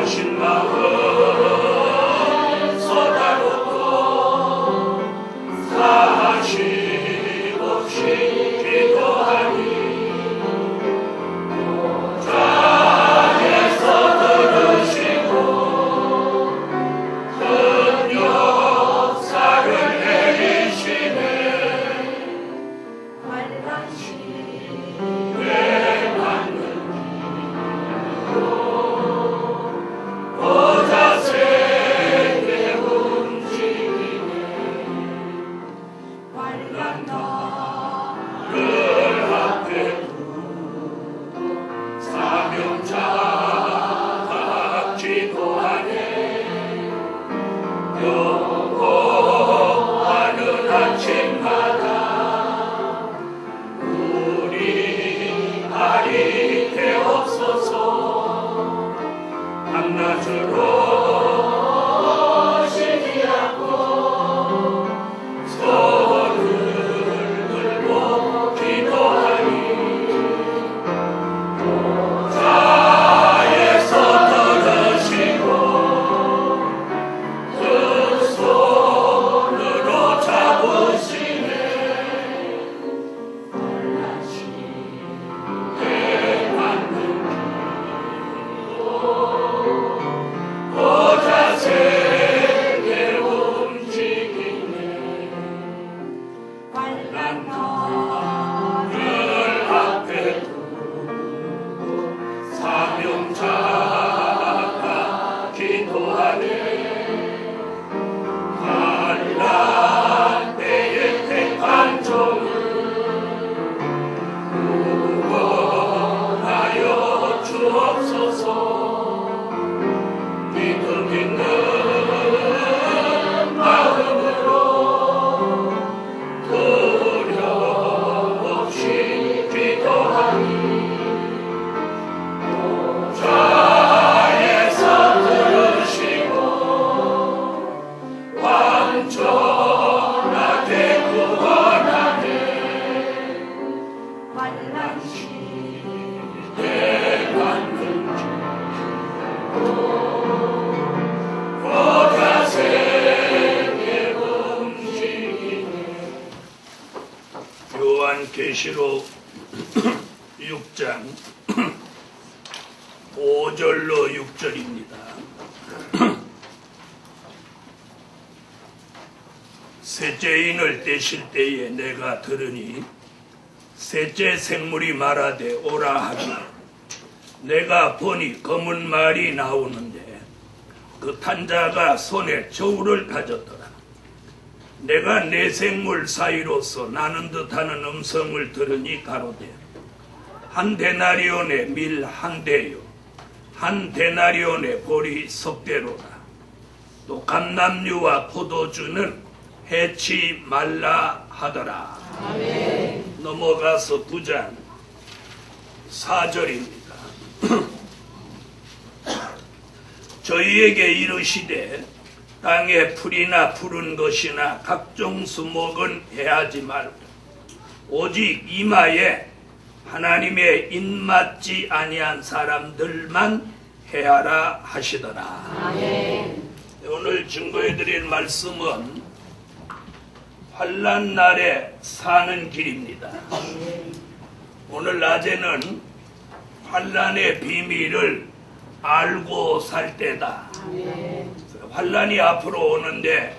거친 마음 쏟아놓고 사심 없이 기도하니 자에서 들으시고 큰 역사를 내리시네. 환란시대 받는 보좌 세계 움직이네. 환란 나를 앞에 두고 사명자가 기도하네. 요구하는 아침마다 우리 아이 되옵소서. 밤낮으로 쉬지 않고 손을 들고 기도하니 자에서 들으시고 그 손으로 잡으시네. 환란시대 받는 보좌 세계 움직이네. 환란 나를 앞에 두고 사명자가 기도하네. 환란 때에 택한 종을 구원하여 주옵소서. 믿음 있는 마음으로 두려움 없이 기도하니 자에서 들으시고 완전하게 구원하네. 환란시대 받는 보좌 세계 움직이네. 요한계시록 6장 5절로 6절입니다. 셋째인을 떼실 때에 내가 들으니 셋째 생물이 말하되 오라 하기를 내가 보니 검은 말이 나오는데 그 탄자가 손에 저울을 가졌더라. 내가 네 생물 사이로서 나는 듯하는 음성을 들으니 가로되 한 데나리온의 밀 한 대요 한 데나리온의 보리 석 대로라. 또 감람류와 포도주는 해치 말라 하더라. 아멘. 넘어가서 9장 4절입니다. 저희에게 이르시되 땅에 풀이나 푸른 것이나 각종 수목은 해하지 말고 오직 이마에 하나님의 입맞지 아니한 사람들만 해하라 하시더라. 아멘. 오늘 증거해드릴 말씀은 환난 날에 사는 길입니다. 오늘 낮에는 환난의 비밀을 알고 살 때다. 환난이 앞으로 오는데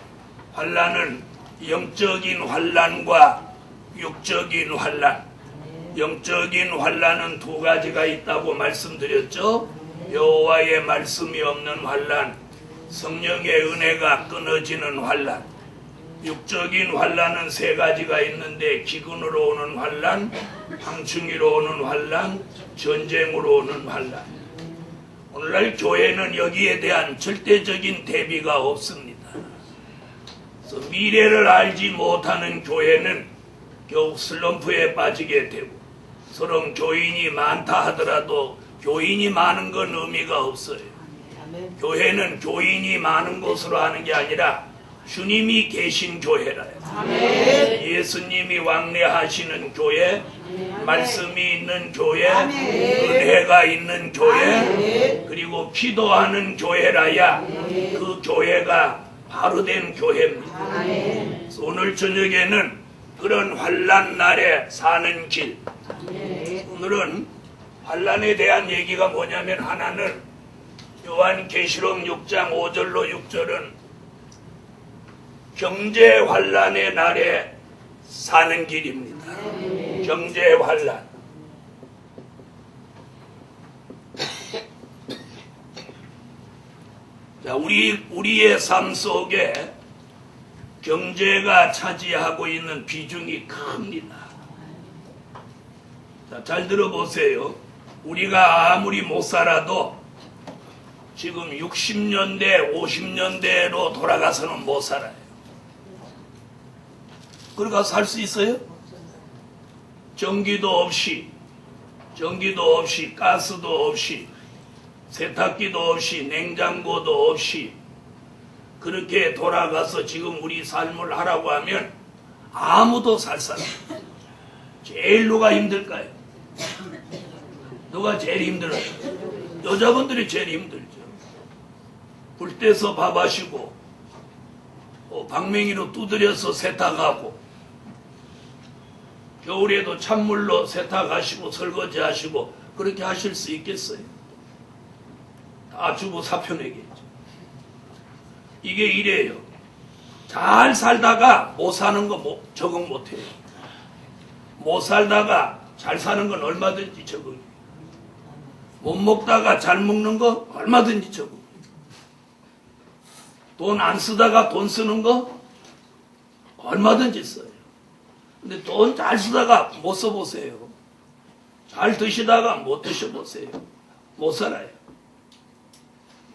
환난은 영적인 환난과 육적인 환난. 영적인 환난은 두 가지가 있다고 말씀드렸죠. 여호와의 말씀이 없는 환난, 성령의 은혜가 끊어지는 환난. 육적인 환난은 세 가지가 있는데 기근으로 오는 환난, 황충이로 오는 환난, 전쟁으로 오는 환난. 오늘날 교회는 여기에 대한 절대적인 대비가 없습니다. 그래서 미래를 알지 못하는 교회는 결국 슬럼프에 빠지게 되고 서로 교인이 많다 하더라도 교인이 많은 건 의미가 없어요. 교회는 교인이 많은 곳으로 하는 게 아니라 주님이 계신 교회라요. 아멘. 예수님이 왕래하시는 교회, 말씀이 있는 교회, 아멘. 은혜가 있는 교회, 아멘. 그리고 기도하는 교회라야 그 교회가 바로 된 교회입니다. 아멘. 오늘 저녁에는 그런 환난 날에 사는 길, 오늘은 환난에 대한 얘기가 뭐냐면, 하나는 요한계시록 6장 5절로 6절은 경제 환난의 날에 사는 길입니다. 경제 환난. 자, 우리의 삶 속에 경제가 차지하고 있는 비중이 큽니다. 자, 잘 들어보세요. 우리가 아무리 못 살아도 지금 60년대, 50년대로 돌아가서는 못 살아요. 그러니까 살 수 있어요? 전기도 없이, 가스도 없이, 세탁기도 없이, 냉장고도 없이 그렇게 돌아가서 지금 우리 삶을 하라고 하면 아무도 살 사람. 제일 누가 힘들까요? 누가 제일 힘들어요? 여자분들이 제일 힘들죠. 불 떼서 밥 하시고, 방맹이로 두드려서 세탁하고, 겨울에도 찬물로 세탁하시고 설거지 하시고, 그렇게 하실 수 있겠어요? 다 주부 사표내겠죠. 이게 이래요. 잘 살다가 못 사는 거 적응 못해요. 못 살다가 잘 사는 건 얼마든지 적응해요. 못 먹다가 잘 먹는 거 얼마든지 적응해요. 돈 안 쓰다가 돈 쓰는 거 얼마든지 써요. 근데 돈 잘 쓰다가 못 써보세요. 잘 드시다가 못 드셔보세요. 못 살아요.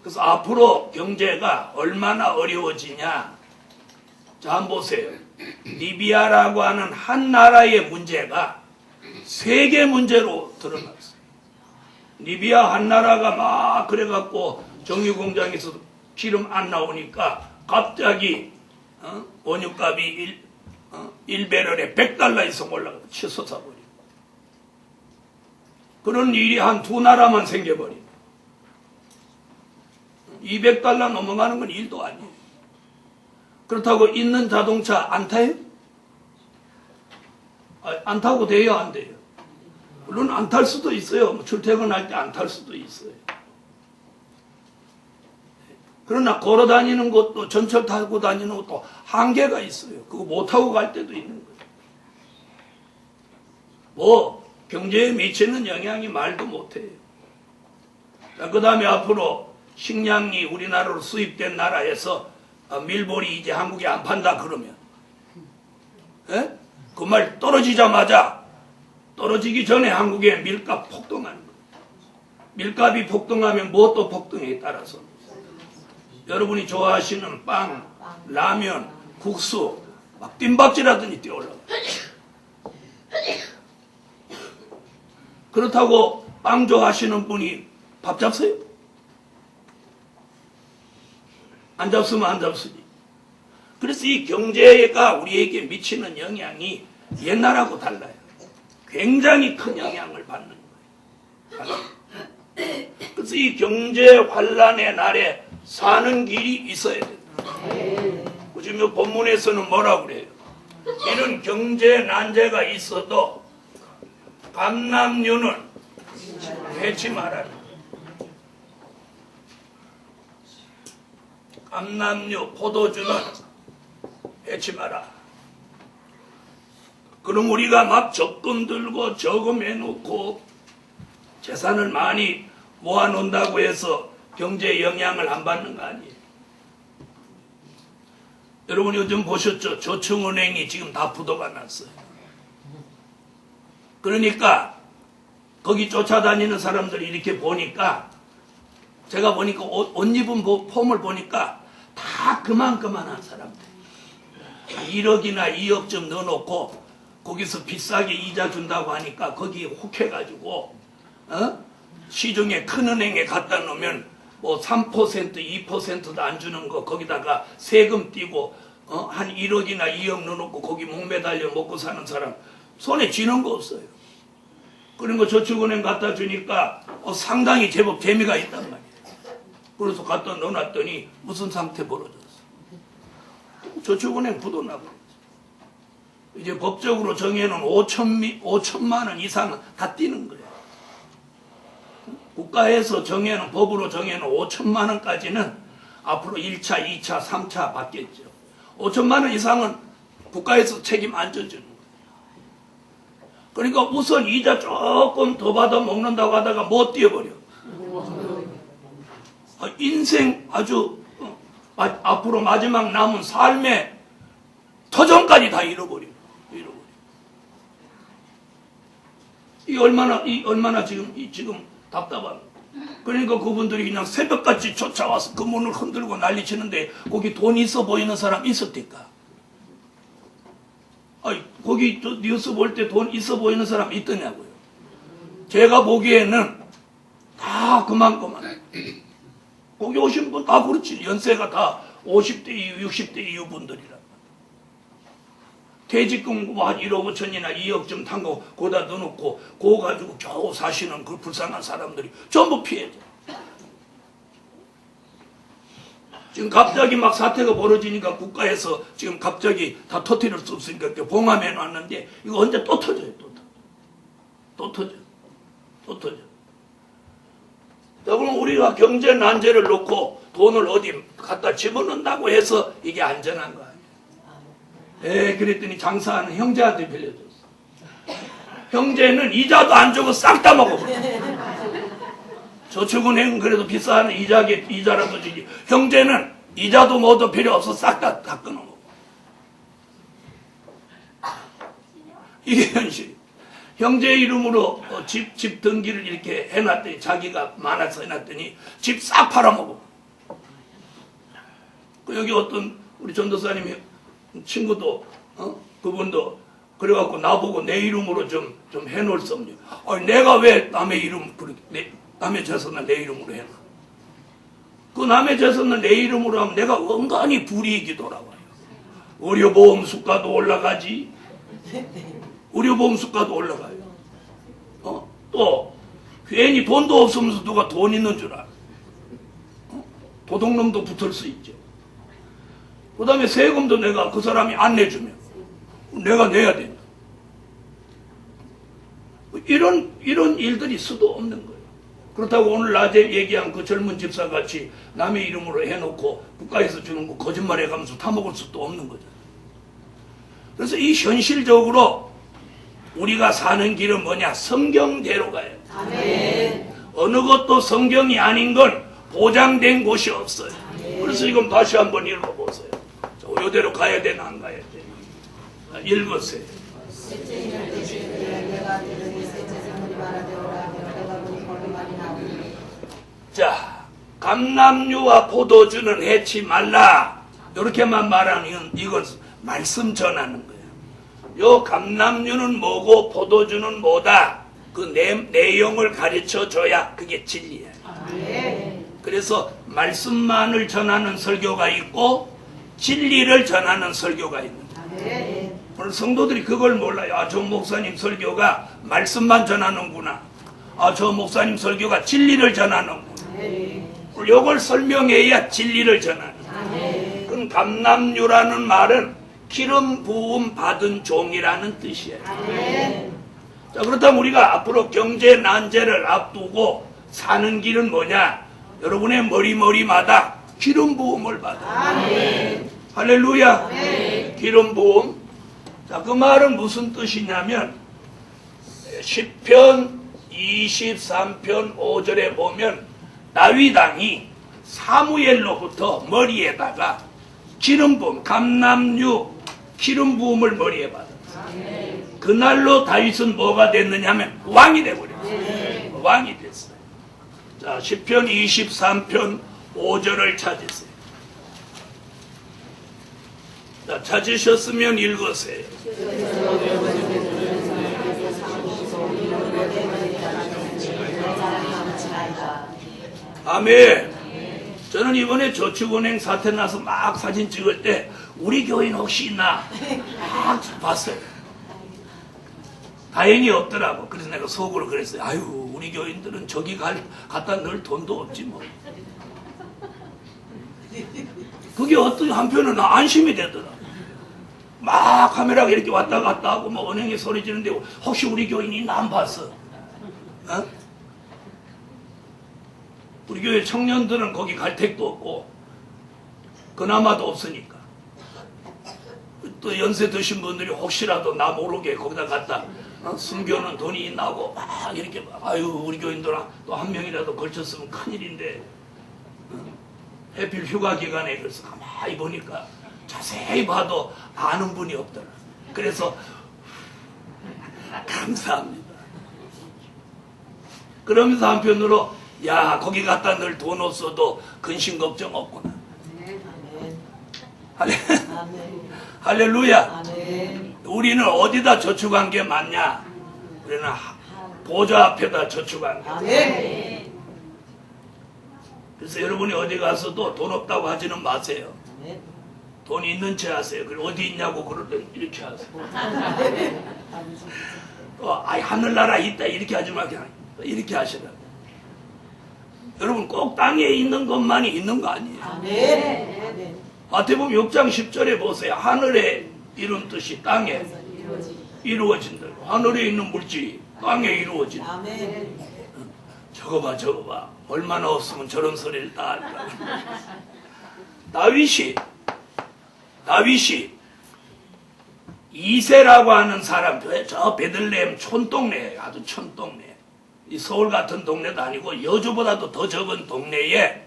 그래서 앞으로 경제가 얼마나 어려워지냐. 자, 한번 보세요. 리비아라고 하는 한 나라의 문제가 세계 문제로 드러났어요. 리비아 한 나라가 막 그래갖고 정유공장에서 기름 안 나오니까 갑자기 원유값이 1배럴에 $100 이상 올라가고 치솟아버리고, 그런 일이 한 두 나라만 생겨버리고, $200 넘어가는 건 일도 아니에요. 그렇다고 있는 자동차 안 타요? 안 타고 돼요, 안 돼요? 물론 안 탈 수도 있어요. 출퇴근할 때 안 탈 수도 있어요. 그러나 걸어 다니는 것도, 전철 타고 다니는 것도 한계가 있어요. 그거 못 타고 갈 때도 있는 거예요. 경제에 미치는 영향이 말도 못해요. 자, 그 다음에 앞으로 식량이 우리나라로 수입된 나라에서 밀보리 이제 한국에 안 판다 그러면, 그 말 떨어지자마자, 떨어지기 전에 한국에 밀값 폭등하는 거예요. 밀값이 폭등하면 무엇도 폭등에 따라서 여러분이 좋아하시는 빵, 라면, 국수 막 뜀박질하더니 뛰어올라가요. 그렇다고 빵 좋아하시는 분이 밥 잡서요? 안 잡수면 안 잡수지. 그래서 이 경제가 우리에게 미치는 영향이 옛날하고 달라요. 굉장히 큰 영향을 받는 거예요. 그래서 이 경제 환란의 날에 사는 길이 있어야 된다. 지금 본문에서는 뭐라고 그래요? 이런 경제 난제가 있어도 감람류는 해치 말아라. 감람류, 포도주는 해치 마라. 그럼 우리가 막 적금 들고 저금해놓고 재산을 많이 모아놓는다고 해서 경제에 영향을 안 받는 거 아니에요. 여러분 요즘 보셨죠? 저축은행이 지금 다 부도가 났어요. 그러니까 거기 쫓아다니는 사람들 이렇게 보니까, 제가 보니까 옷 입은 폼을 보니까 다 그만한 사람들. 1억이나 2억 좀 넣어놓고 거기서 비싸게 이자 준다고 하니까 거기에 혹해가지고 시중에 큰 은행에 갖다 놓으면 뭐 3%, 2%도 안 주는 거 거기다가 세금 띄고 한 1억이나 2억 넣어놓고 거기 목매달려 먹고 사는 사람 손에 쥐는 거 없어요. 그런 거 저축은행 갖다 주니까 상당히 제법 재미가 있단 말이에요. 그래서 갖다 넣어놨더니 무슨 상태 벌어졌어. 저축은행 부도 나고 이제 법적으로 정해놓은 5천만 원 이상은 다 띄는 거예요. 국가에서 정해놓은 법으로 정해놓은 5천만 원까지는 앞으로 1차, 2차, 3차 받겠죠. 5천만 원 이상은 국가에서 책임 안 져주는 거예요. 그러니까 우선 이자 조금 더 받아 먹는다고 하다가 못 뛰어버려. 인생 아주 앞으로 마지막 남은 삶의 터전까지 다 잃어버려. 이 얼마나 지금 답답한. 그러니까 그분들이 그냥 새벽같이 쫓아와서 그 문을 흔들고 난리치는데 거기 돈 있어 보이는 사람 있었을까? 거기 뉴스 볼 때 돈 있어 보이는 사람 있더냐고요. 제가 보기에는 다 그만. 거기 오신 분 다 그렇지. 연세가 다 50대 이후, 60대 이후 분들이란. 퇴직금 뭐 한 1억 5천이나 2억 좀 탄 거 거기다 넣어놓고 그거 가지고 겨우 사시는 그 불쌍한 사람들이 전부 피해자. 지금 갑자기 막 사태가 벌어지니까 국가에서 지금 갑자기 다 터뜨릴 수 없으니까 이렇게 봉함해 놨는데 이거 언제 또 터져요. 또 터져. 자, 그럼 우리가 경제 난제를 놓고 돈을 어디 갖다 집어넣는다고 해서 이게 안전한 거 아니에요. 그랬더니 장사하는 형제한테 빌려줬어. 형제는 이자도 안 주고 싹 다 먹어버려. 저축은행은 그래도 비싼 이자라도 주지. 형제는 이자도 뭐도 필요 없어 싹 다 끊어먹어. 이게 현실. 형제 이름으로 집 등기를 이렇게 해놨더니 자기가 많아서 해놨더니 집 싹 팔아먹어. 여기 어떤 우리 전도사님 친구도 그분도 그래갖고 나보고 내 이름으로 좀 해놓을 수 없냐. 내가 왜 남의 이름 그렇게 남의 재산을 내 이름으로 해놔. 그 남의 재산을 내 이름으로 하면 내가 은근히 불이익이 돌아와요. 의료보험 수가도 올라가지. 의료보험 수가도 올라가요. 또 괜히 돈도 없으면서 누가 돈 있는 줄 알아. 도둑놈도 붙을 수 있죠. 그 다음에 세금도 내가 그 사람이 안 내주면 내가 내야 된다. 이런 일들이 수도 없는 거예요. 그렇다고 오늘 낮에 얘기한 그 젊은 집사같이 남의 이름으로 해놓고 국가에서 주는 거 거짓말해가면서 타먹을 수도 없는 거죠. 그래서 이 현실적으로 우리가 사는 길은 뭐냐? 성경대로 가요. 아멘. 어느 것도 성경이 아닌 건 보장된 곳이 없어요. 그래서 이건 다시 한번 읽어보세요. 이대로 가야 되나 안 가야 돼? 읽으세요. 자, 감람류와 포도주는 해치 말라. 이렇게만 말하는 이건 말씀 전하는 거예요. 요 감람류는 뭐고 포도주는 뭐다. 그 내용을 가르쳐 줘야 그게 진리예요. 그래서 말씀만을 전하는 설교가 있고 진리를 전하는 설교가 있는 거예요. 오늘 성도들이 그걸 몰라요. 저 목사님 설교가 말씀만 전하는구나. 저 목사님 설교가 진리를 전하는구나. 이걸 설명해야 진리를 전하는 거예요. 그럼 감람류라는 말은 기름 부음 받은 종이라는 뜻이에요. 자, 그렇다면 우리가 앞으로 경제 난제를 앞두고 사는 길은 뭐냐? 여러분의 머리마다 기름 부음을 받아. 할렐루야. 기름 부음. 자, 그 말은 무슨 뜻이냐면 시편 23편 5절에 보면 다윗 왕이 사무엘로부터 머리에다가 기름 부음, 감람류 기름 부음을 머리에 받았어요. 그날로 다윗은 뭐가 됐느냐면 왕이 돼버렸어요. 왕이 됐어요. 자, 시편 23편 5절을 찾으세요. 자, 찾으셨으면 읽으세요. 아멘. 저는 이번에 저축은행 사태 나서 막 사진 찍을 때 우리 교인 혹시 있나 막 봤어요. 다행히 없더라고. 그래서 내가 속으로 그랬어요. 아유, 우리 교인들은 저기 갖다 넣을 돈도 없지 뭐. 그게 어떤 한편은 안심이 되더라. 막 카메라가 이렇게 왔다 갔다 하고 뭐 은행에 소리 지르는데 혹시 우리 교인이 안 봤어? 어? 우리 교회 청년들은 거기 갈 택도 없고 그나마도 없으니까. 또 연세 드신 분들이 혹시라도 나 모르게 거기다 갖다 숨겨놓은 돈이 있나고 막 이렇게 아유 우리 교인들 또 한 명이라도 걸쳤으면 큰일인데 해필 휴가 기간에 그래서 가만히 보니까 자세히 봐도 아는 분이 없더라. 그래서 감사합니다. 그러면서 한편으로 야 거기 갖다 늘 돈 없어도 근심 걱정 없구나. 할렐루야. 우리는 어디다 저축한 게 맞냐? 우리는 보좌 앞에다 저축한 게. 그래서 여러분이 어디 가서도 돈 없다고 하지는 마세요. 돈이 있는 체 하세요. 그리고 어디 있냐고 그러더니 이렇게 하세요. 하늘나라 있다 이렇게 하지 말고 그냥 이렇게 하시라고. 여러분 꼭 땅에 있는 것만이 있는 거 아니에요. 마태복음 6장 10절에 보세요. 하늘에 이룬 뜻이 땅에 이루어진다. 하늘에 있는 물질이 땅에 이루어진다. 저거 봐. 얼마나 없으면 저런 소리를 다 할까. 다윗이 이세라고 하는 사람, 저 베들레헴 촌동네예요. 아주 촌동네. 이 서울 같은 동네도 아니고 여주보다도 더 적은 동네에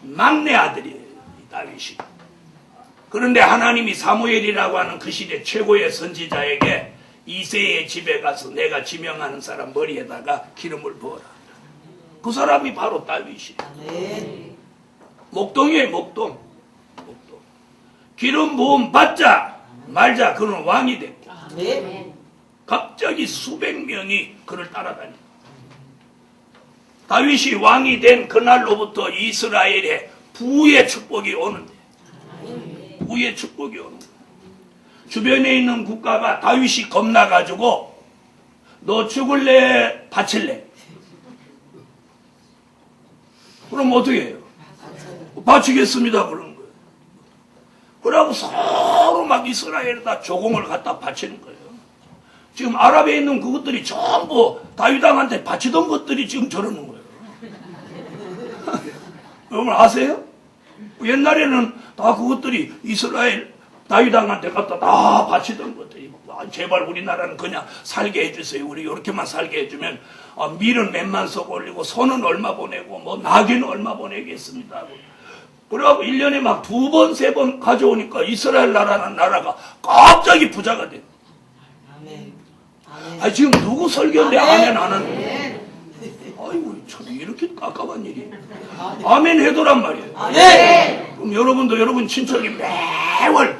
막내 아들이에요. 이 다윗이. 그런데 하나님이 사무엘이라고 하는 그 시대 최고의 선지자에게 이세의 집에 가서 내가 지명하는 사람 머리에다가 기름을 부어라. 그 사람이 바로 다윗이에요. 목동이에요. 목동. 기름 부음 받자 말자 그는 왕이 됐고 갑자기 수백 명이 그를 따라다니다. 다윗이 왕이 된 그날로부터 이스라엘에 부의 축복이 오는데 부의 축복이 오는 거예요. 주변에 있는 국가가 다윗이 겁나가지고 너 죽을래 바칠래? 그럼 어떻게 해요? 바치겠습니다 그러는 거예요. 그러고 서로 막 이스라엘에다 조공을 갖다 바치는 거예요. 지금 아랍에 있는 그것들이 전부 다윗왕한테 바치던 것들이 지금 저러는 거예요. 여러분 아세요? 옛날에는 다 그것들이 이스라엘 다윗왕한테 갖다 다 바치던 것들이 제발 우리나라는 그냥 살게 해주세요. 우리 이렇게만 살게 해주면 밀은 몇만 석 올리고 소는 얼마 보내고 뭐 나귀는 얼마 보내겠습니다. 그래갖고 1년에 막 2번, 3번 가져오니까 이스라엘 나라는 나라가 갑자기 부자가 돼. 아니, 지금 누구 설교인데 아멘 안 하는 아이고, 참 이렇게 깝깝한 일이. 아멘 해도란 말이에요. 그럼 여러분도 여러분 친척이 매월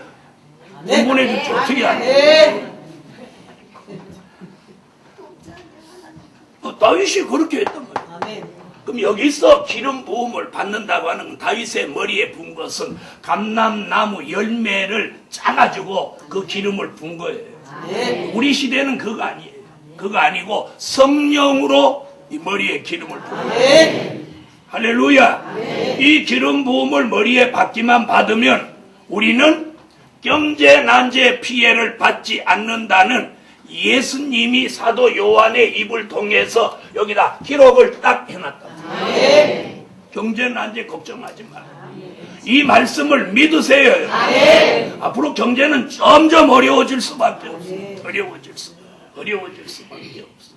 돈 보내줄지 어떻게 하냐. 다윗이 그렇게 했단 말이에요. 그럼 여기서 기름 부음을 받는다고 하는 건 다윗의 머리에 분 것은 감람나무 열매를 짜가지고 그 기름을 분 거예요. 우리 시대는 그거 아니에요. 그거 아니고 성령으로 이 머리에 기름을 부은 거예요. 할렐루야. 이 기름 부음을 머리에 받기만 받으면 우리는 경제 난제 피해를 받지 않는다는 예수님이 사도 요한의 입을 통해서 여기다 기록을 딱 해놨다. 경제 난제 걱정하지 마. 이 말씀을 믿으세요. 앞으로 경제는 점점 어려워질 수밖에 없어요. 어려워질 수밖에 없어요.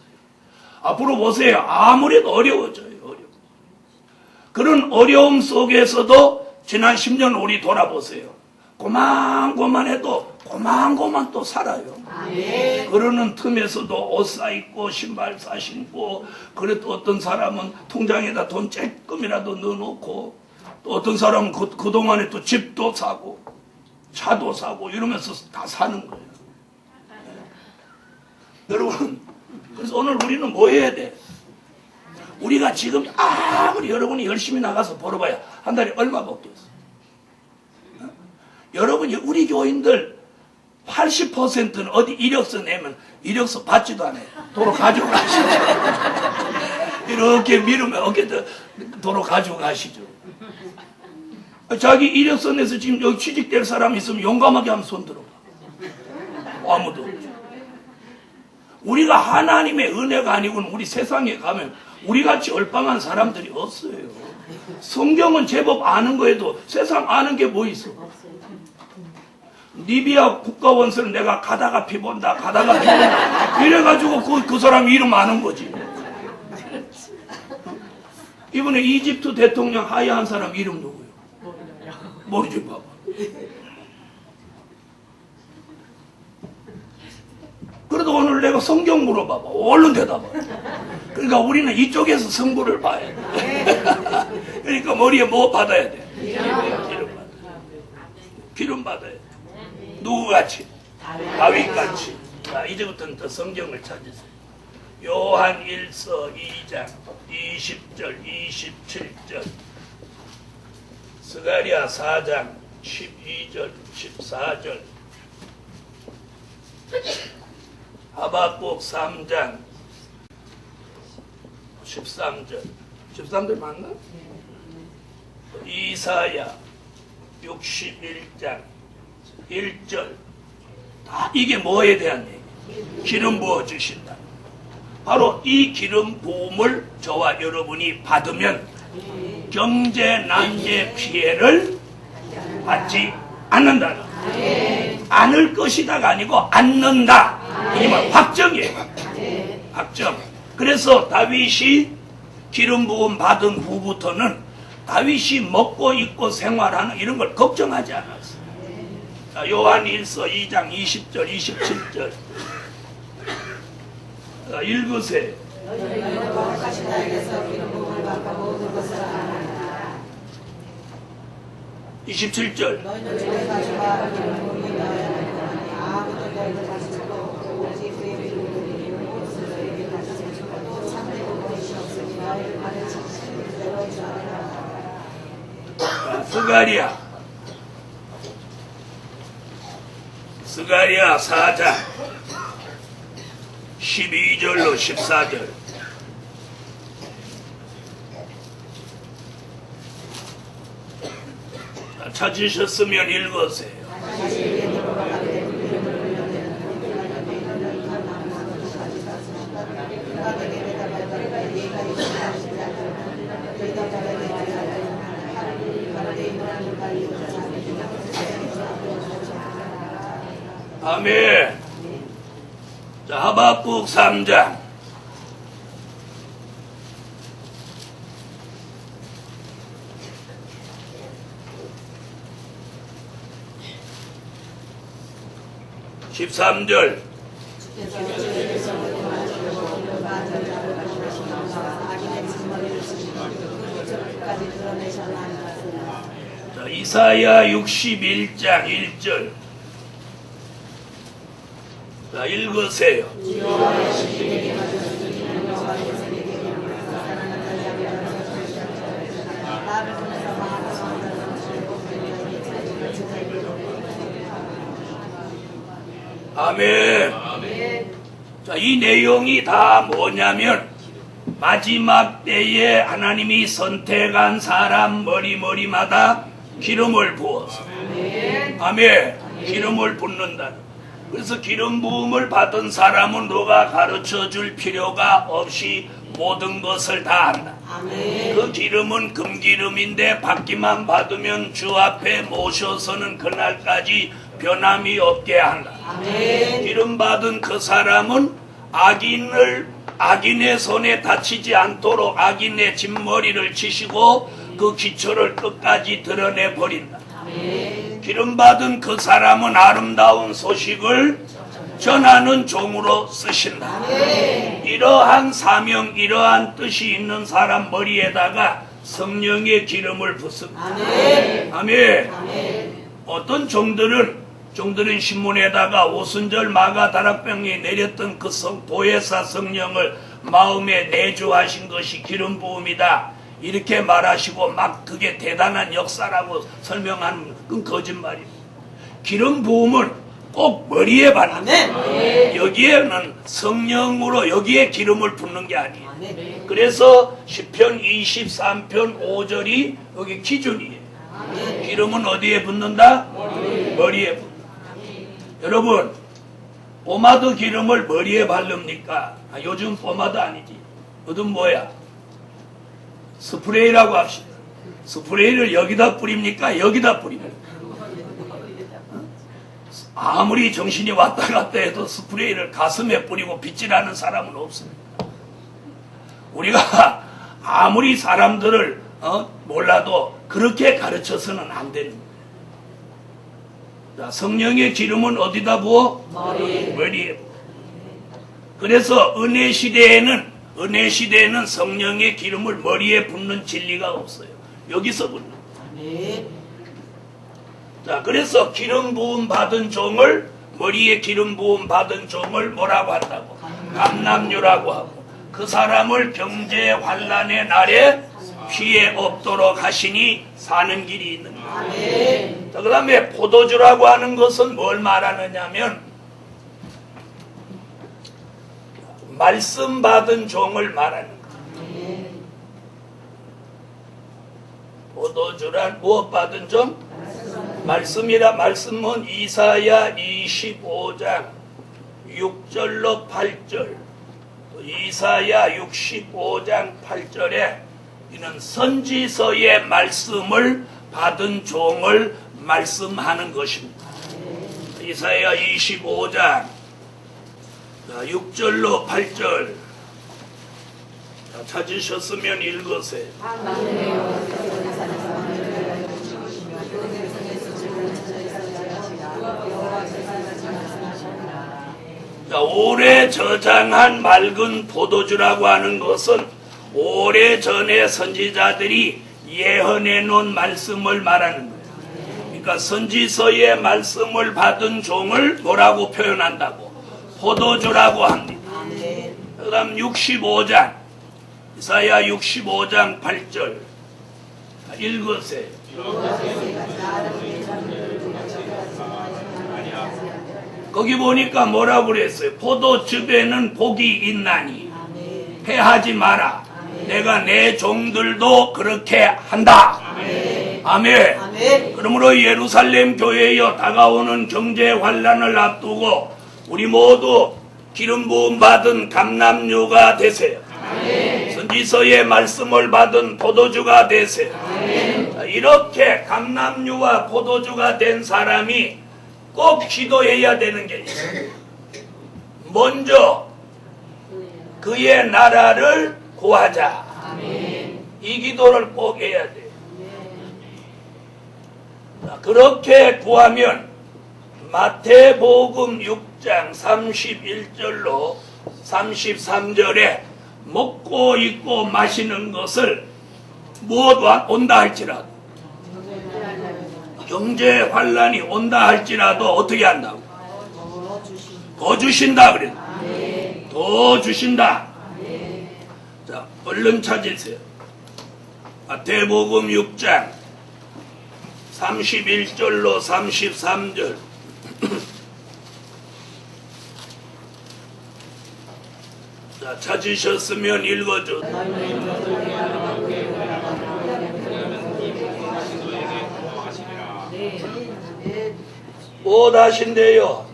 앞으로 보세요. 아무래도 어려워져요. 그런 어려움 속에서도 지난 10년 우리 돌아보세요. 고만고만해도 고만고만 또 살아요. 그러는 틈에서도 옷 사입고 신발 사신고, 그래도 어떤 사람은 통장에다 돈 조금이라도 넣어놓고, 또 어떤 사람은 그동안에 또 집도 사고 차도 사고 이러면서 다 사는 거예요. 여러분, 그래서 오늘 우리는 뭐 해야 돼? 우리가 지금 아무리 여러분이 열심히 나가서 벌어봐야 한 달에 얼마 벌겠어? 여러분이 우리 교인들 80%는 어디 이력서 내면 이력서 받지도 않아요. 도로 가지고 가시죠. 이렇게 미루면 어깨도 도로 가지고 가시죠. 자기 이력서 내서 지금 여기 취직될 사람 있으면 용감하게 한번 손 들어봐. 아무도 없죠. 우리가 하나님의 은혜가 아니고는 우리 세상에 가면 우리같이 얼빵한 사람들이 없어요. 성경은 제법 아는 거에도 세상 아는 게 뭐 있어? 리비아 국가원수를 내가 가다가 피본다 가다가 피본다 이래가지고 그 사람 이름 아는 거지. 이번에 이집트 대통령 하야한 사람 이름 누구예요? 모르지. 봐봐. 그래도 오늘 내가 성경 물어봐봐. 얼른 대답해. 그러니까 우리는 이쪽에서 성부를 봐야 돼. 그러니까 머리에 뭐 받아야 돼? 기름 받아야 돼. 누구같이? 다윗같이. 자, 이제부터는 더 성경을 찾으세요. 요한 1서 2장 20절 27절, 스가랴 4장 12절 14절, 하박국 3장 13절 13절 맞나? 이사야 61장 1절. 다 이게 뭐에 대한 얘기? 기름 부어 주신다. 바로 이 기름 부음을 저와 여러분이 받으면 경제 난제 피해를 받지 않는다. 않을 것이다가 아니고 않는다. 이게 말 확정이에요. 확정. 그래서 다윗이 기름 부음 받은 후부터는 다윗이 먹고 입고 생활하는 이런 걸 걱정하지 않았어요. 자, 요한 1서 2장 20절 27절. 자, 읽으세요. 27절. 스가랴 4장 12절로 14절. 찾으셨으면 읽으세요. 아멘. 자, 하박국 3장. (13절) 자, 이사야 61장 1절. 자, 읽으세요. 아멘. 자, 이 내용이 다 뭐냐면 마지막 때에 하나님이 선택한 사람 머리마다 기름을 부어서, 아멘, 기름을 붓는다. 그래서 기름 부음을 받은 사람은 누가 가르쳐 줄 필요가 없이 모든 것을 다 한다. 그 기름은 금기름인데 받기만 받으면 주 앞에 모셔서는 그날까지 변함이 없게 한다. 기름 받은 그 사람은 악인의 손에 다치지 않도록 악인의 진머리를 치시고 그 기초를 끝까지 드러내 버린다. 기름 받은 그 사람은 아름다운 소식을 전하는 종으로 쓰신다. 이러한 사명, 이러한 뜻이 있는 사람 머리에다가 성령의 기름을 붓습니다. 아멘. 어떤 종들은 신문에다가 오순절 마가 다락방에 내렸던 그 보혜사 성령을 마음에 내주하신 것이 기름 부음이다. 이렇게 말하시고 막 그게 대단한 역사라고 설명하는 건 거짓말입니다. 기름 부음은 꼭 머리에 바르는 아멘. 여기에는 성령으로 여기에 기름을 붓는 게 아니에요. 아멘. 그래서 시편 23편 5절이 여기 기준이에요. 기름은 어디에 붓는다? 머리에 붓는다. 여러분, 포마드 기름을 머리에 바릅니까? 요즘 포마드 아니지. 요즘 뭐야? 스프레이라고 합시다. 스프레이를 여기다 뿌립니까? 여기다 뿌립니까? 아무리 정신이 왔다 갔다 해도 스프레이를 가슴에 뿌리고 빗질하는 사람은 없습니다. 우리가 아무리 사람들을 몰라도 그렇게 가르쳐서는 안 되는 거예요. 자, 성령의 기름은 어디다 부어? 머리에. 그래서 은혜 시대에는 성령의 기름을 머리에 붓는 진리가 없어요. 여기서 붓는 거예요. 자, 그래서 기름 부음 받은 종을, 머리에 기름 부음 받은 종을 뭐라고 한다고? 감람류라고 하고, 그 사람을 경제 환난의 날에 피해 없도록 하시니 사는 길이 있는 거예요. 자, 그 다음에 포도주라고 하는 것은 뭘 말하느냐면 말씀 받은 종을 말하는 거예요. 포도주란 무엇 받은 종? 말씀이라. 말씀은 이사야 25장 6절로 8절, 이사야 65장 8절에 이는 선지서의 말씀을 받은 종을 말씀하는 것입니다. 이사야 25장 6절로 8절 찾으셨으면 읽으세요. 오래 저장한 맑은 포도주라고 하는 것은 오래전에 선지자들이 예언해 놓은 말씀을 말하는 거예요. 그러니까 선지서의 말씀을 받은 종을 뭐라고 표현한다고? 포도주라고 합니다. 그 다음 65장, 이사야 65장 8절 읽으세요. 거기 보니까 뭐라고 그랬어요? 포도즙에는 복이 있나니 패하지 마라. 내가 내 종들도 그렇게 한다. 아멘. 그러므로 예루살렘 교회여 다가오는 경제 환난을 앞두고 우리 모두 기름 부음 받은 감람류가 되세요. 선지서의 말씀을 받은 포도주가 되세요. 자, 이렇게 감람류와 포도주가 된 사람이 꼭 기도해야 되는 게 있어요. 먼저 그의 나라를 구하자. 이 기도를 꼭 해야 돼요. 자, 그렇게 구하면 마태복음 6장 31절로 33절에 먹고 입고 마시는 것을 무엇 온다 할지라도, 경제 환란이 온다 할지라도 어떻게 한다고? 더 주신다 그래. 더 주신다. 자, 얼른 찾으세요. 마태복음 6장 31절로 33절. 자, 찾으셨으면 읽어줘. 뭐 하신대요?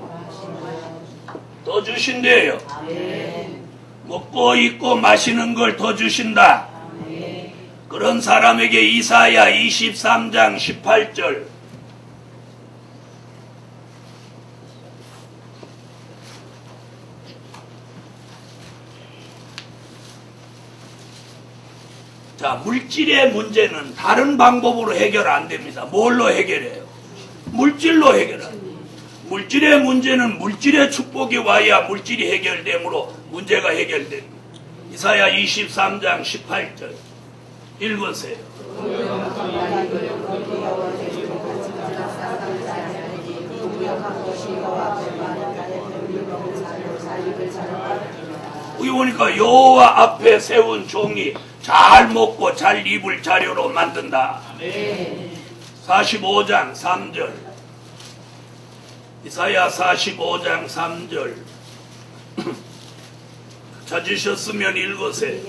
더 주신대요. 먹고 입고 마시는 걸 더 주신다. 그런 사람에게 이사야 23장 18절. 자, 물질의 문제는 다른 방법으로 해결 안 됩니다. 뭘로 해결해요? 물질로 해결합니다. 물질의 문제는 물질의 축복이 와야 물질이 해결되므로 문제가 해결됩니다. 이사야 23장 18절 읽으세요. 여기 보니까 여호와 앞에 세운 종이 잘 먹고 잘 입을 자료로 만든다. 45장 3절. 이사야 45장 3절. 찾으셨으면 읽으세요.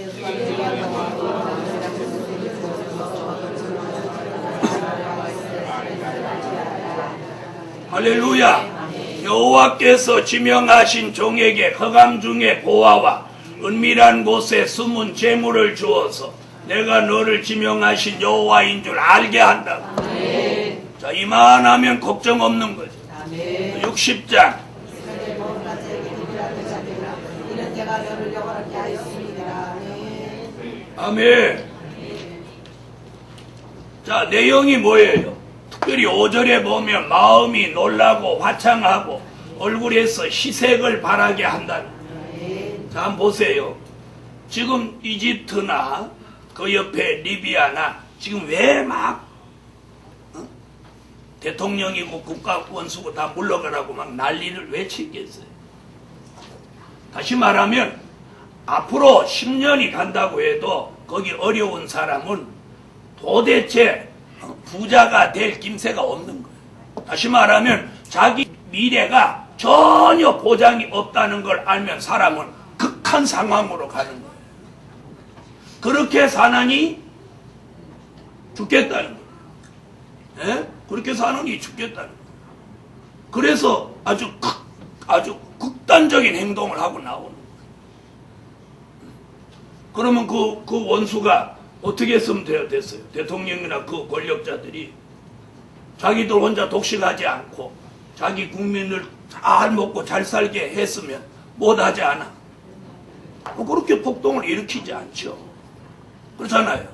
할렐루야. 여호와께서 지명하신 종에게 흑암 중에 보화와 은밀한 곳에 숨은 재물을 주어서 내가 너를 지명하신 여호와인 줄 알게 한다. 자, 이만하면 걱정 없는 거죠. 60장. 아멘. 자, 내용이 뭐예요? 특별히 5절에 보면 마음이 놀라고 화창하고 얼굴에서 희색을 발하게 한다는. 자, 한번 보세요. 지금 이집트나 그 옆에 리비아나 지금 왜 막 대통령이고 국가 원수고 다 물러가라고 막 난리를 왜 치겠어요? 다시 말하면 앞으로 10년이 간다고 해도 거기 어려운 사람은 도대체 부자가 될 김새가 없는 거예요. 다시 말하면 자기 미래가 전혀 보장이 없다는 걸 알면 사람은 극한 상황으로 가는 거예요. 그렇게 사느니 죽겠다는 거예요. 예? 그렇게 사느니 죽겠다는 거예요. 그래서 아주 극단적인 행동을 하고 나오는 거예요. 그러면 그 원수가 어떻게 했으면 됐어요? 대통령이나 그 권력자들이 자기들 혼자 독식하지 않고 자기 국민을 잘 먹고 잘 살게 했으면 못하지 않아. 그렇게 폭동을 일으키지 않죠. 그렇잖아요.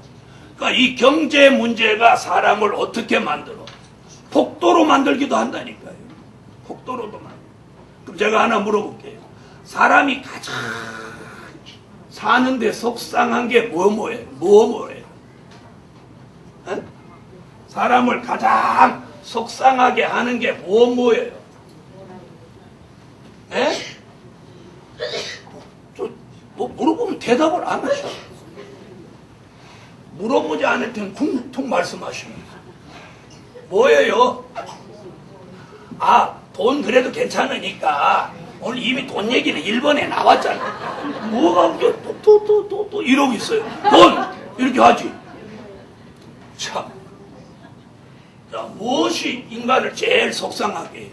그러니까 이 경제 문제가 사람을 어떻게 만들어? 폭도로 만들기도 한다니까요. 폭도로도 만들어. 그럼 제가 하나 물어볼게요. 사람이 가장 사는데 속상한 게 뭐예요? 에? 사람을 가장 속상하게 하는 게 뭐예요? 에? 뭐 물어보면 대답을 안 하셔. 물어보지 않을 때는 퉁퉁 말씀하십니다. 뭐예요? 아, 돈 그래도 괜찮으니까 오늘 이미 돈 얘기는 1번에 나왔잖아. 뭐가 또 이러고 있어요. 돈! 이렇게 하지. 참. 자, 무엇이 인간을 제일 속상하게 해요?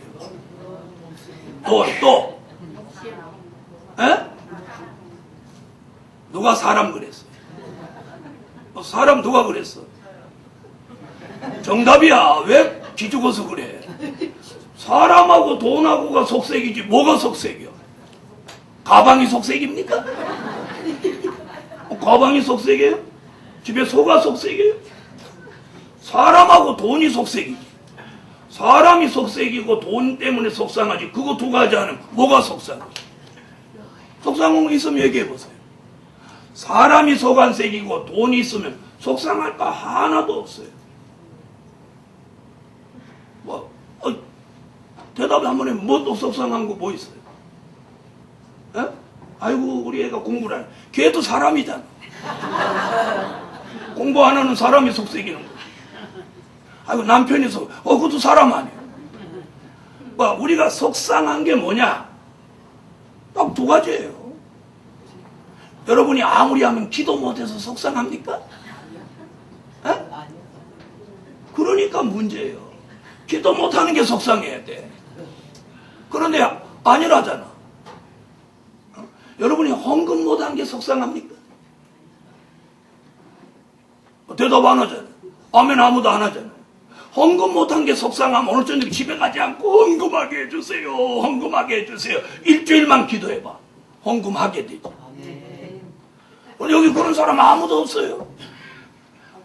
돈, 또. 에? 누가 사람 그랬어요? 사람 누가 그랬어? 정답이야. 왜 기죽어서 그래? 사람하고 돈하고가 속색이지 뭐가 속색이야? 가방이 속색입니까? 가방이 속색이에요? 집에 소가 속색이에요? 사람하고 돈이 속색이지. 사람이 속색이고 돈 때문에 속상하지. 그거 두 가지 하면 뭐가 속상해? 속상한 거 있으면 얘기해보세요. 사람이 속안색이고 돈이 있으면 속상할 거 하나도 없어요. 대답을 한번 해보면 뭐 또 속상한 거 뭐 있어요? 에? 아이고 우리 애가 공부를 안 해. 걔도 사람이잖아. 공부 안 하는 사람이 속색이는 거야. 아이고 남편이 그것도 사람 아니에요. 우리가 속상한 게 뭐냐? 딱 두 가지예요. 여러분이 아무리 하면 기도 못해서 속상합니까? 에? 그러니까 문제예요. 기도 못하는 게 속상해야 돼. 그런데 아니라잖아. 여러분이 헌금 못한 게 속상합니까? 대답 안 하잖아요. 아멘 아무도 안 하잖아요. 헌금 못한 게 속상하면 오늘 저녁 집에 가지 않고 헌금하게 해주세요. 헌금하게 해주세요. 일주일만 기도해봐. 헌금하게 되지. 여기 그런 사람 아무도 없어요.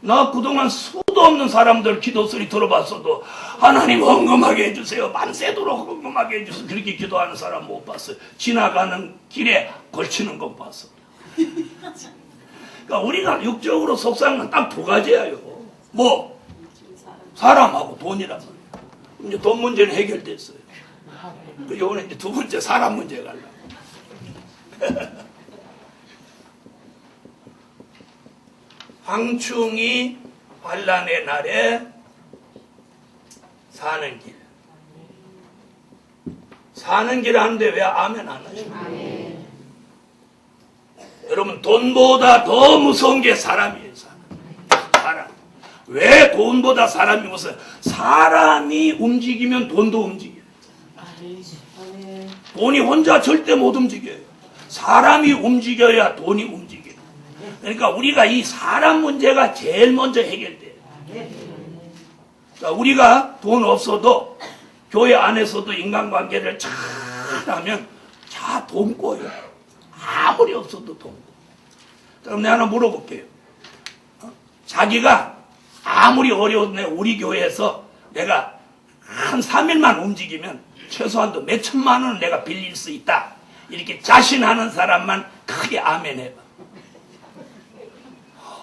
나 그동안 수도 없는 사람들 기도 소리 들어봤어도 하나님 헌금하게 해주세요. 만세도록 헌금하게 해주세요. 그렇게 기도하는 사람 못 봤어요. 지나가는 길에 걸치는 것 봤어. 그러니까 우리가 육적으로 속상한 건 딱 두 가지예요. 뭐? 사람하고 돈이란 말이에요. 이제 돈 문제는 해결됐어요. 이번에 이제 두 번째 사람 문제 가려고. 황충이 환란의 날에 사는 길. 사는 길 하는데 왜 아멘 안 하십니까? 여러분, 돈보다 더 무서운 게 사람이에요. 사람. 왜 돈보다 사람이 무서워요? 사람이 움직이면 돈도 움직여요. 돈이 혼자 절대 못 움직여요. 사람이 움직여야 돈이 움직여요. 그러니까 우리가 이 사람 문제가 제일 먼저 해결돼요. 그러니까 우리가 돈 없어도 교회 안에서도 인간관계를 잘하면 다 돈 꼬여요. 아무리 없어도 돈. 그럼 내가 하나 물어볼게요. 자기가 아무리 어려운데 우리 교회에서 내가 한 3일만 움직이면 최소한도 몇 천만 원은 내가 빌릴 수 있다. 이렇게 자신하는 사람만 크게 아멘 해봐.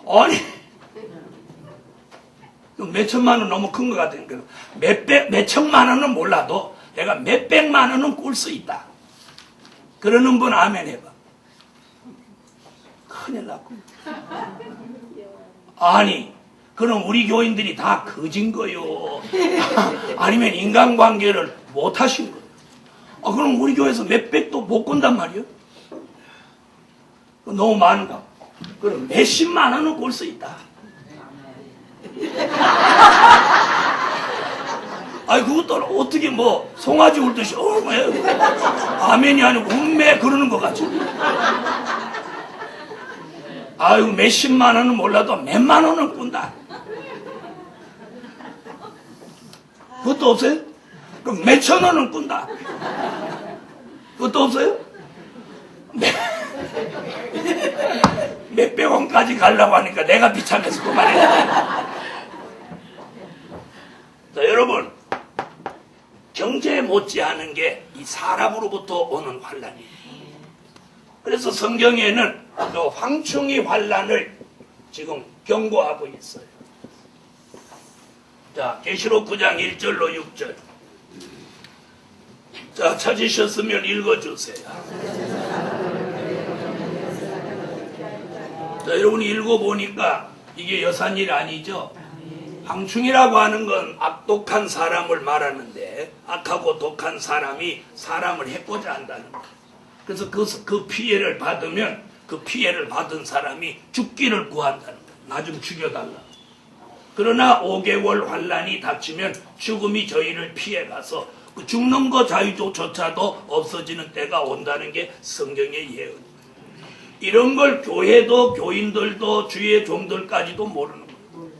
아니, 몇 천만 원 너무 큰 것 같으니까 몇 천만 원은 몰라도 내가 몇 백만 원은 꿀 수 있다. 그러는 분 아멘 해봐. 큰일 났고. 아니, 그럼 우리 교인들이 다 거진 거요. 아니면 인간관계를 못 하신 거예요. 그럼 우리 교회에서 몇백도 못 꾼단 말이에요. 너무 많은가? 그럼 몇십만 원은 꿀 수 있다. 아니, 그것도 어떻게 뭐 송아지 울듯이 아멘이 아니고 운매 그러는 것 같죠. 아유, 몇십만 원은 몰라도 몇만 원은 꾼다. 그것도 없어요? 그럼 몇천 원은 꾼다. 그것도 없어요? 몇백 원까지 가려고 하니까 내가 비참해서 그만해. 자, 여러분, 경제에 못지않은 게 이 사람으로부터 오는 환란이에요. 그래서 성경에는 또 황충이 환란을 지금 경고하고 있어요. 자, 계시록 9장 1절로 6절. 자, 찾으셨으면 읽어주세요. 자, 여러분이 읽어보니까 이게 여산일 아니죠? 황충이라고 하는 건 악독한 사람을 말하는데, 악하고 독한 사람이 사람을 해코자 한다는 거예요. 그래서 그 피해를 받으면 그 피해를 받은 사람이 죽기를 구한다는 거예요. 나 좀 죽여달라. 그러나 5개월 환란이 닥치면 죽음이 저희를 피해가서 그 죽는 거 자유조차도 없어지는 때가 온다는 게 성경의 예언입니다. 이런 걸 교회도 교인들도 주의 종들까지도 모르는 거예요.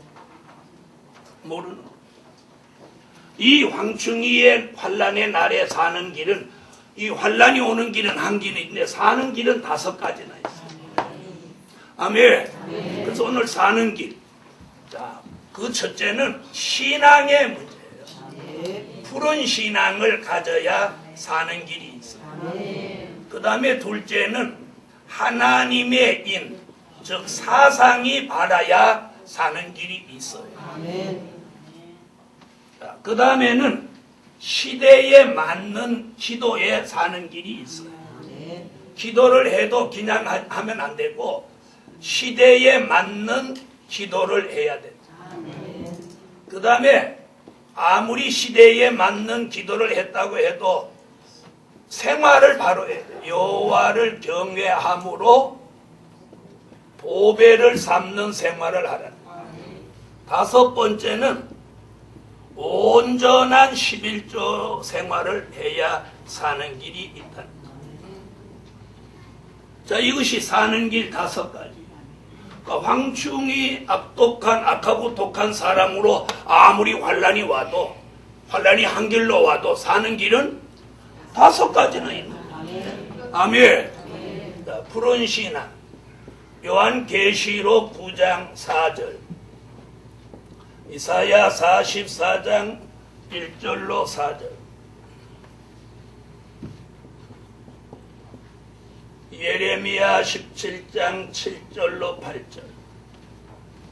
모르는 거예요. 이 황충이의 환란의 날에 사는 길은, 이 환란이 오는 길은 한 길인데 사는 길은 5가지나 있어요. 아멘. 그래서 오늘 사는 길. 자, 그 첫째는 신앙의 문제예요. 푸른 신앙을 가져야 사는 길이 있어요. 그 다음에 둘째는 하나님의 인, 즉 사상이 바라야 사는 길이 있어요. 그 다음에는 시대에 맞는 기도에 사는 길이 있어요. 기도를 해도 그냥 하면 안 되고 시대에 맞는 기도를 해야 됩니다. 그 다음에 아무리 시대에 맞는 기도를 했다고 해도 생활을 바로 해야 돼요. 여호와를 경외함으로 보배를 삼는 생활을 하라는 거예요. 5번째는 온전한 11조 생활을 해야 사는 길이 있다는 거예요. 자, 이것이 사는 길 5가지. 그러니까 황충이 악하고 독한 사람으로 아무리 환란이 와도, 환란이 한 길로 와도 사는 길은 5가지나 있는 거예요. 아멘. 자, 푸른 신앙. 요한계시록 9장 4절, 이사야 44장 1절로 4절, 예레미야 17장 7절로 8절.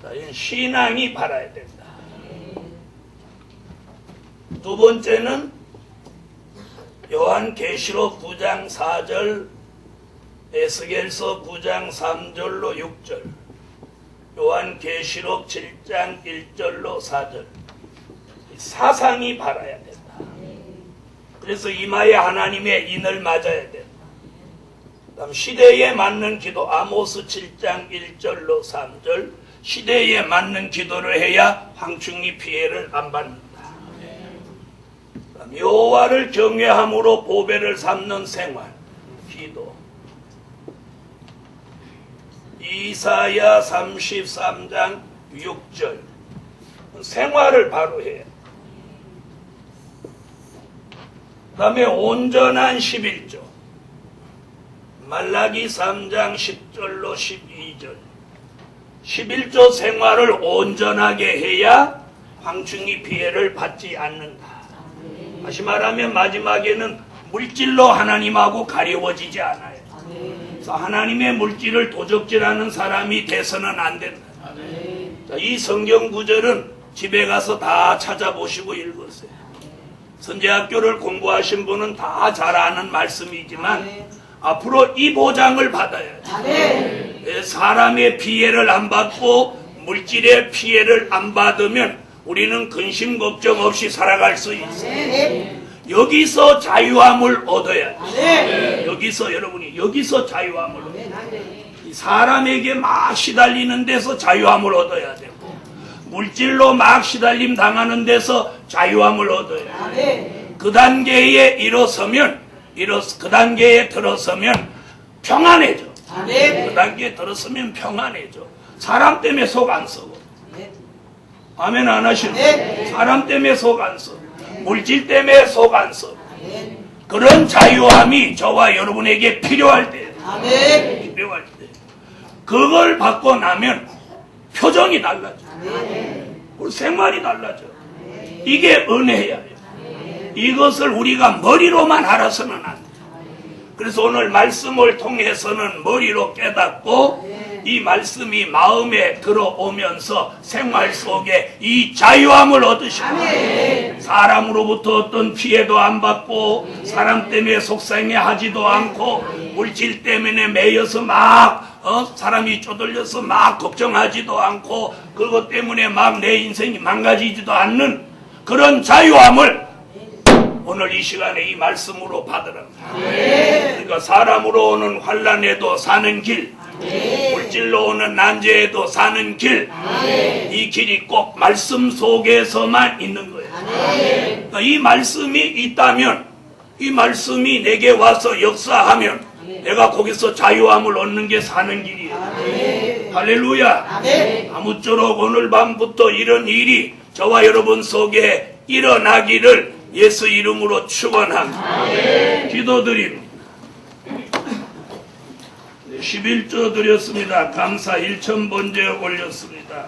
자, 이건 신앙이 바라야 된다. 두 번째는 요한계시록 9장 4절, 에스겔서 9장 3절로 6절. 요한계시록 7장 1절로 4절. 사상이 바라야 된다. 그래서 이마에 하나님의 인을 맞아야 된다. 그다음 시대에 맞는 기도, 아모스 7장 1절로 3절. 시대에 맞는 기도를 해야 황충이 피해를 안 받는다. 그다음 여호와를 경외함으로 보배를 삼는 생활, 기도. 이사야 33장 6절. 생활을 바로 해야. 그 다음에 온전한 11조. 말라기 3장 10절로 12절. 11조 생활을 온전하게 해야 황충이 피해를 받지 않는다. 다시 말하면 마지막에는 물질로 하나님하고 가려워지지 않아요. 그래서 하나님의 물질을 도적질하는 사람이 돼서는 안 된다. 자, 이 성경 구절은 집에 가서 다 찾아보시고 읽으세요. 선제학교를 공부하신 분은 다 잘 아는 말씀이지만 앞으로 이 보장을 받아야지. 사람의 피해를 안 받고 물질의 피해를 안 받으면 우리는 근심 걱정 없이 살아갈 수 있어요. 여기서 자유함을 얻어야지. 여기서 여러분이 여기서 자유함을 얻어야. 사람에게 막 시달리는 데서 자유함을 얻어야 되고 물질로 막 시달림 당하는 데서 자유함을 얻어야 돼. 그 단계에 그 단계에 들어서면 평안해져. 그 단계에 들어서면 평안해져. 사람 때문에 속 안 썩어. 아멘 안 하시는? 사람 때문에 속 안 썩어. 물질 때문에 속 안 썩어. 그런 자유함이 저와 여러분에게 필요할 때. 필요할 때. 그걸 받고 나면 표정이 달라져. 우리 생활이 달라져. 이게 은혜야. 이것을 우리가 머리로만 알아서는 안 돼. 그래서 오늘 말씀을 통해서는 머리로 깨닫고 이 말씀이 마음에 들어오면서 생활 속에 이 자유함을 얻으시고 사람으로부터 어떤 피해도 안 받고 사람 때문에 속상해하지도 않고 물질 때문에 매여서 막 사람이 쪼들려서 막 걱정하지도 않고 그것 때문에 막 내 인생이 망가지지도 않는 그런 자유함을 오늘 이 시간에 이 말씀으로 받으라. 그러니까 사람으로 오는 환난에도 사는 길, 물질로 오는 난제에도 사는 길, 이 길이 꼭 말씀 속에서만 있는 거예요. 그러니까 이 말씀이 있다면, 이 말씀이 내게 와서 역사하면 내가 거기서 자유함을 얻는 게 사는 길이에요. 할렐루야. 아무쪼록 오늘 밤부터 이런 일이 저와 여러분 속에 일어나기를 예수 이름으로 축원합니다. 기도드립니다. 11조 드렸습니다. 감사 1,000번째 올렸습니다.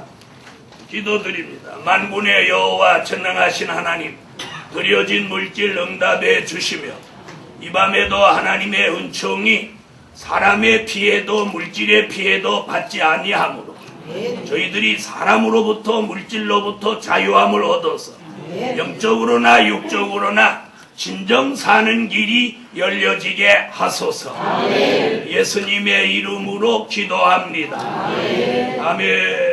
기도드립니다. 만군의 여호와 전능하신 하나님, 드려진 물질 응답해 주시며 이 밤에도 하나님의 은총이 사람의 피해도 물질의 피해도 받지 아니하므로 저희들이 사람으로부터 물질로부터 자유함을 얻어서 영적으로나 육적으로나 진정 사는 길이 열려지게 하소서. 예수님의 이름으로 기도합니다. 아멘.